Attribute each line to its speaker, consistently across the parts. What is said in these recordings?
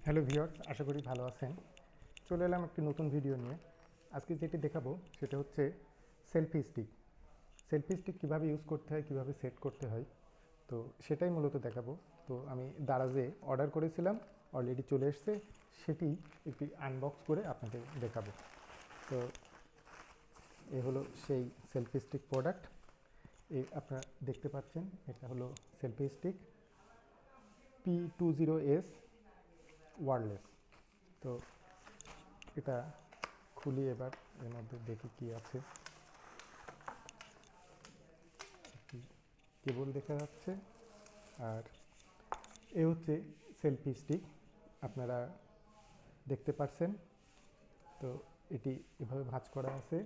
Speaker 1: Hello viewers, আশা করি ভালো আছেন। চলে এলাম একটি নতুন ভিডিও নিয়ে। আজকে যেটি দেখাবো সেটা হচ্ছে সেলফি স্টিক। সেলফি স্টিক কীভাবে ইউজ করতে হয়, কীভাবে সেট করতে হয়, তো সেটাই মূলত দেখাবো। তো আমি দারাজে অর্ডার করেছিলাম, অলরেডি চলে এসছে, সেটি একটি আনবক্স করে আপনাদের দেখাবো। তো এ হলো সেই সেলফি স্টিক প্রোডাক্ট। এই আপনারা দেখতে পাচ্ছেন, এটা হলো সেলফি স্টিক P20S ওয়্যারলেস। তো এটা খুলি, এবার এর মধ্যে দেখি কি আছে। কেবল দেখা যাচ্ছে, আর এ হচ্ছে সেলফি স্টিক, আপনারা দেখতে পাচ্ছেন। তো এটি এভাবে ভাঁজ করা আছে।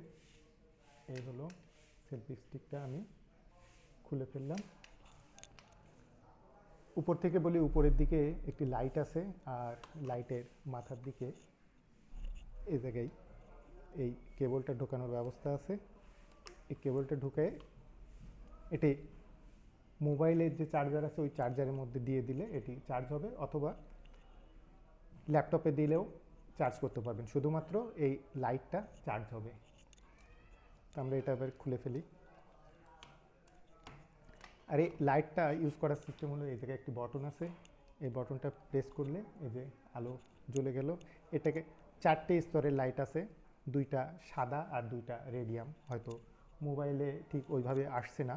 Speaker 1: এই হলো সেলফি স্টিকটা, আমি খুলে ফেললাম। উপর থেকে বলি, উপরের দিকে একটি লাইট আছে, আর লাইটের মাথার দিকে এই জায়গায় এই কেবলটা ঢোকানোর ব্যবস্থা আছে। এই কেবলটা ঢুকে এটি মোবাইলের যে চার্জার আছে ওই চার্জারের মধ্যে দিয়ে দিলে এটি চার্জ হবে, অথবা ল্যাপটপে দিলেও চার্জ করতে পারবেন। শুধুমাত্র এই লাইটটা চার্জ হবে। তো আমরা এটা এবার খুলে ফেলি। আর এই লাইটটা ইউজ করার সিস্টেম হলো, এই জায়গায় একটি বটন আছে, এই বটনটা প্রেস করলে এই যে আলো জ্বলে গেল। এটাকে 4টে স্তরের লাইট আছে, 2টা সাদা আর 2টা রেডিয়াম। হয়তো মোবাইলে ঠিক ওইভাবে আসছে না,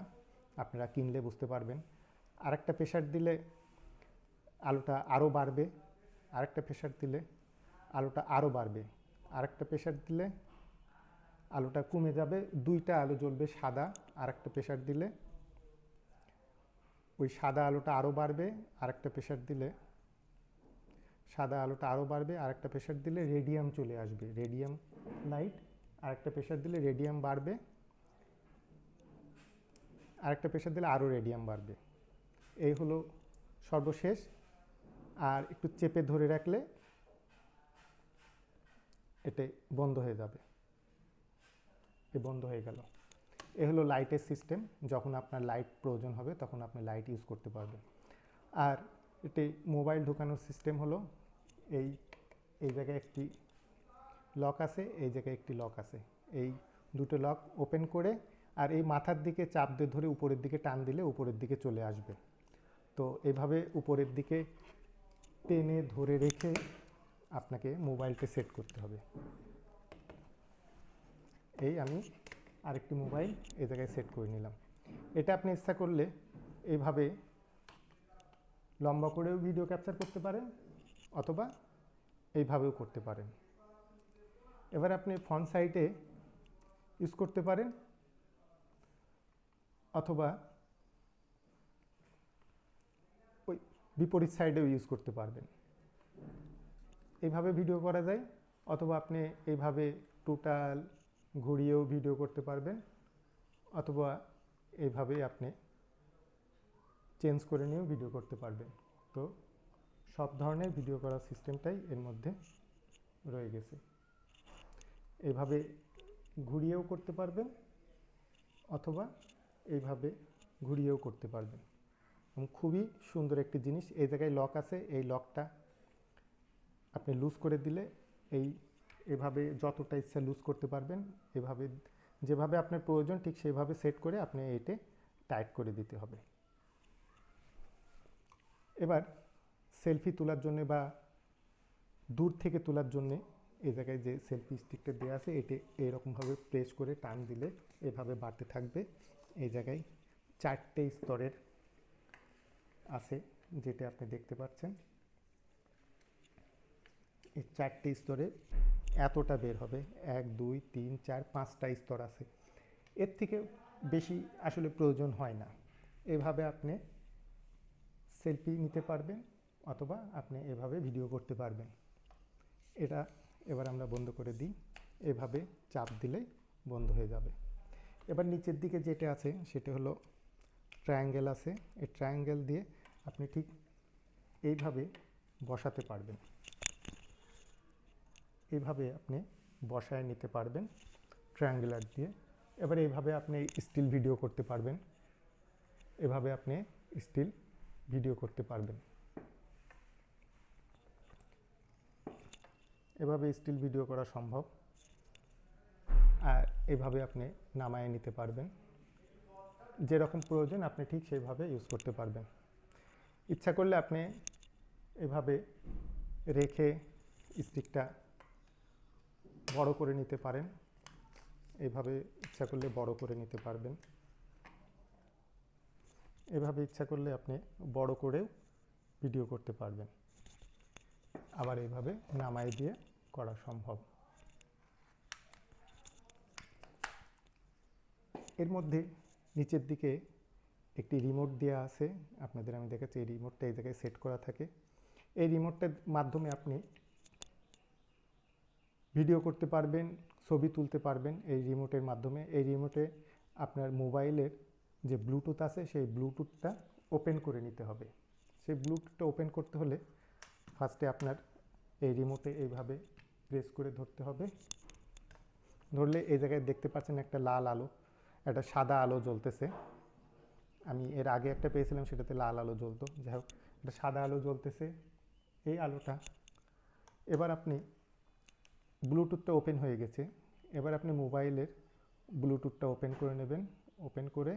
Speaker 1: আপনারা কিনলে বুঝতে পারবেন। আরেকটা প্রেসার দিলে আলোটা আরও বাড়বে, আরেকটা প্রেসার দিলে আলোটা আরও বাড়বে, আরেকটা প্রেসার দিলে আলোটা কমে যাবে। 2টা আলো জ্বলবে সাদা, আরেকটা প্রেসার দিলে ওই সাদা আলোটা আরও বাড়বে, আরেকটা প্রেসার দিলে সাদা আলোটা আরও বাড়বে, আরেকটা প্রেসার দিলে রেডিয়াম চলে আসবে, রেডিয়াম লাইট। আরেকটা প্রেসার দিলে রেডিয়াম বাড়বে, আরেকটা প্রেসার দিলে আরও রেডিয়াম বাড়বে। এই হলো সর্বশেষ। আর একটু চেপে ধরে রাখলে এটা বন্ধ হয়ে যাবে। এ বন্ধ হয়ে গেল। এ হলো লাইটের সিস্টেম। যখন আপনার লাইট প্রয়োজন হবে তখন আপনি লাইট ইউজ করতে পারবেন। আর এটি মোবাইল ঢোকানোর সিস্টেম হলো, এই এই জায়গায় একটি লক আছে, এই জায়গায় একটি লক আছে। এই দুটো লক ওপেন করে আর এই মাথার দিকে চাপ দিয়ে ধরে উপরের দিকে টান দিলে উপরের দিকে চলে আসবে। তো এভাবে উপরের দিকে টেনে ধরে রেখে আপনাকে মোবাইলটা সেট করতে হবে। এই আমি আরেকটি মোবাইল এই জায়গায় সেট করে নিলাম। এটা আপনি ইচ্ছা করলে এইভাবে লম্বা করেও ভিডিও ক্যাপচার করতে পারেন, অথবা এইভাবেও করতে পারেন। এবার আপনি ফ্রন্ট সাইডে ইউজ করতে পারেন, অথবা ওই বিপরীত সাইডেও ইউজ করতে পারবেন। এইভাবে ভিডিও করা যায়, অথবা আপনি এইভাবে টোটাল ঘুরিয়েও ভিডিও করতে পারবেন, অথবা এইভাবে আপনি চেঞ্জ করে নিয়েও ভিডিও করতে পারবেন। তো সব ধরনের ভিডিও করার সিস্টেমটাই এর মধ্যে রয়ে গেছে। এইভাবে ঘুরিয়েও করতে পারবেন, অথবা এইভাবে ঘুরিয়েও করতে পারবেন। এবং খুবই সুন্দর একটি জিনিস। এই জায়গায় লক আছে, এই লকটা আপনি লুজ করে দিলে এভাবে যতটা ইচ্ছা লুজ করতে পারবেন। এভাবে যেভাবে আপনার প্রয়োজন ঠিক সেইভাবে সেট করে আপনি এতে টাইট করে দিতে হবে। এবার সেলফি তোলার জন্য বা দূর থেকে তোলার জন্যে এই জায়গায় যে সেলফি স্টিকটা দেওয়া আছে, এটি এইরকমভাবে প্রেস করে টান দিলে এভাবে বাড়তে থাকবে। এই জায়গায় 4টে স্তরের আছে, যেটা আপনি দেখতে পাচ্ছেন। এই 4টে স্তরে এতটা বের হবে, 1 2 3 4 5টা স্তর আছে। এর থেকে বেশি আসলে প্রয়োজন হয় না। এভাবে আপনি সেলফি নিতে পারবেন, অথবা আপনি এভাবে ভিডিও করতে পারবেন। এটা এবার আমরা বন্ধ করে দিই। এভাবে চাপ দিলেই বন্ধ হয়ে যাবে। এবার নিচের দিকে যেটা আছে সেটা হলো ট্রায়াঙ্গেল আছে। এই ট্রায়াঙ্গেল দিয়ে আপনি ঠিক এইভাবে বসাতে পারবেন। এইভাবে আপনি বসায় নিতে পারবেন ট্রায়াঙ্গুলার দিয়ে। এবার এইভাবে আপনি স্টিল ভিডিও করতে পারবেন, এভাবে আপনি স্টিল ভিডিও করতে পারবেন। এভাবে স্টিল ভিডিও করা সম্ভব। আর এভাবে আপনি নামায়ে নিতে পারবেন, যেরকম প্রয়োজন আপনি ঠিক সেইভাবে ইউজ করতে পারবেন। ইচ্ছা করলে আপনি এভাবে রেখে স্টিকটা বড় করে নিতে পারেন, এভাবে ইচ্ছা করলে বড় করে নিতে পারবেন, এভাবে ইচ্ছা করলে আপনি বড় করেও ভিডিও করতে পারবেন, আবার এইভাবে নামাই দিয়ে করা সম্ভব। এর মধ্যে নিচের দিকে একটি রিমোট দেওয়া আছে, আপনাদের আমি দেখাচ্ছি। এই রিমোটটা এই জায়গায় সেট করা থাকে। এই রিমোটটার মাধ্যমে আপনি ভিডিও করতে পারবেন, ছবি তুলতে পারবেন এই রিমোটের মাধ্যমে। এই রিমোটে আপনার মোবাইলের যে ব্লুটুথ আছে সেই ব্লুটুথটা ওপেন করে নিতে হবে। সেই ব্লুটুথটা ওপেন করতে হলে ফার্স্টে আপনার এই রিমোটে এইভাবে প্রেস করে ধরতে হবে। ধরলে এই জায়গায় দেখতে পাচ্ছেন একটা লাল আলো, একটা সাদা আলো জ্বলতেছে। আমি এর আগে একটা পেয়েছিলাম, সেটাতে লাল আলো জ্বলতো। যাই হোক, একটা সাদা আলো জ্বলতেছে, এই আলোটা। এবার আপনি ব্লুটুথটা ওপেন হয়ে গেছে, এবার আপনি মোবাইলের ব্লুটুথটা ওপেন করে নেবেন। ওপেন করে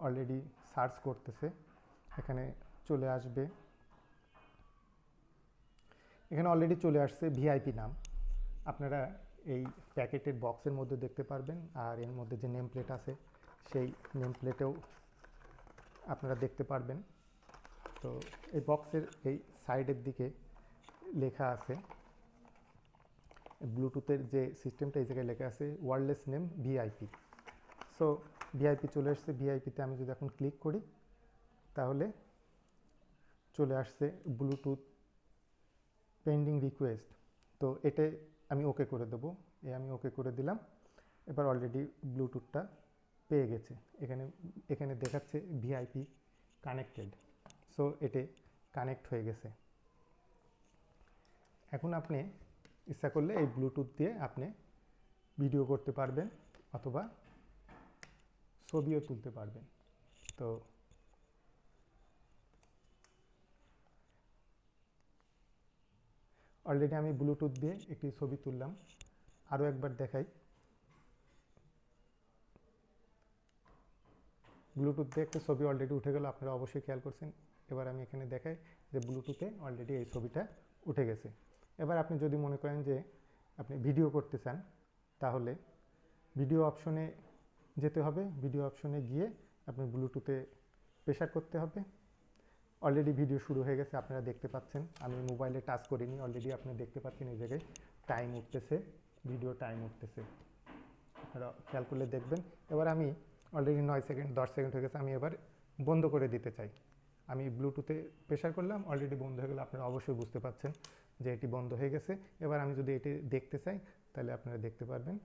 Speaker 1: অলরেডি সার্চ করতেছে, এখানে চলে আসবে। এখানে অলরেডি চলে আসছে ভিআইপি নাম, আপনারা এই প্যাকেটের বক্সের মধ্যে দেখতে পারবেন। আর এর মধ্যে যে নেম প্লেট আছে সেই নেম প্লেটেও আপনারা দেখতে পারবেন। তো এই বক্সের এই সাইডের দিকে লেখা আছে ব্লুটুথের যে সিস্টেমটা, এই জায়গায় লেখা আছে wireless name VIP. So VIP চলে আসছে। ভিআইপিতে আমি যদি এখন ক্লিক করি তাহলে চলে আসছে ব্লুটুথ পেন্ডিং রিকোয়েস্ট। তো এটা আমি ওকে করে দেবো, আমি ওকে করে দিলাম। এবার অলরেডি ব্লুটুথটা পেয়ে গেছে, এখানে দেখাচ্ছে ভিআইপি কানেক্টেড। সো এটা কানেক্ট হয়ে গেছে। এখন আপনি ইচ্ছা করলে এই ব্লুটুথ দিয়ে আপনি ভিডিও করতে পারবেন অথবা ছবিও তুলতে পারবেন। তো অলরেডি আমি ব্লুটুথ দিয়ে একটি ছবি তুললাম, আরও একবার দেখাই। ব্লুটুথ দিয়ে একটা ছবি অলরেডি উঠে গেল, আপনারা অবশ্যই খেয়াল করছেন। এবার আমি এখানে দেখাই যে ব্লুটুথে অলরেডি এই ছবিটা উঠে গেছে। এবার আপনি যদি মনে করেন যে আপনি ভিডিও করতে চান, তাহলে ভিডিও অপশনে যেতে হবে। ভিডিও অপশনে গিয়ে আপনি ব্লুটুথে প্রেসার করতে হবে। অলরেডি ভিডিও শুরু হয়ে গেছে, আপনারা দেখতে পাচ্ছেন। আমি মোবাইলে টাচ করিনি, অলরেডি আপনি দেখতে পাচ্ছেন এই জায়গায় টাইম উঠতেছে, ভিডিও টাইম উঠতেছে, আপনারা খেয়াল করলে দেখবেন। এবার আমি অলরেডি 9 সেকেন্ড 10 সেকেন্ড হয়ে গেছে, আমি এবার বন্ধ করে দিতে চাই। আমি ব্লুটুথে প্রেসার করলাম, অলরেডি বন্ধ হয়ে গেল। আপনারা অবশ্যই বুঝতে পাচ্ছেন যে এটি বন্ধ হয়ে গেছে। এবার আমি যদি এটি দেখতে চাই তাহলে আপনারা দেখতে পারবেন,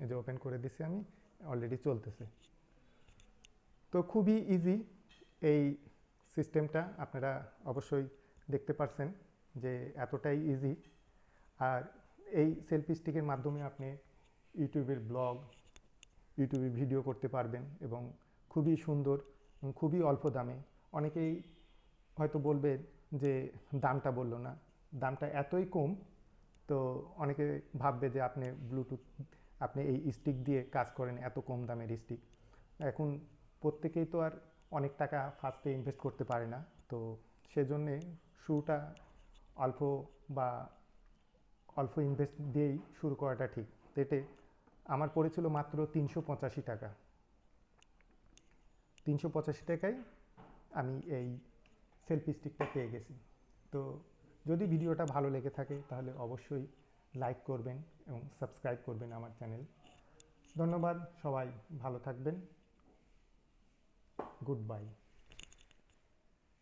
Speaker 1: এই যে ওপেন করে দিছি আমি, অলরেডি চলতেছে। তো খুবই ইজি এই সিস্টেমটা, আপনারা অবশ্যই দেখতে পাচ্ছেন যে এতটাই ইজি। আর এই সেলফি স্টিকের মাধ্যমে আপনি ইউটিউবের ব্লগ, ইউটিউবে ভিডিও করতে পারবেন এবং খুবই সুন্দর, খুবই অল্প দামে। অনেকেই হয়তো বলবেন যে দামটা বললো না, দামটা এতই কম। তো অনেকে ভাববে যে আপনি এই স্টিক দিয়ে কাজ করেন, এত কম দামের স্টিক। এখন প্রত্যেকেই তো আর অনেক টাকা ফার্স্টে ইনভেস্ট করতে পারে না, তো সেজন্যে শুরুটা অল্প বা অল্প ইনভেস্ট দিয়েই শুরু করাটা ঠিক। এতে আমার পড়েছিল মাত্র 385 টাকা। 385 টাকায় আমি এই সেলফি স্টিকটা পেয়ে গেছি। তো যদি ভিডিওটা ভালো লেগে থাকে তাহলে অবশ্যই লাইক করবেন এবং সাবস্ক্রাইব করবেন আমার চ্যানেল। ধন্যবাদ, সবাই ভালো থাকবেন। Good bye.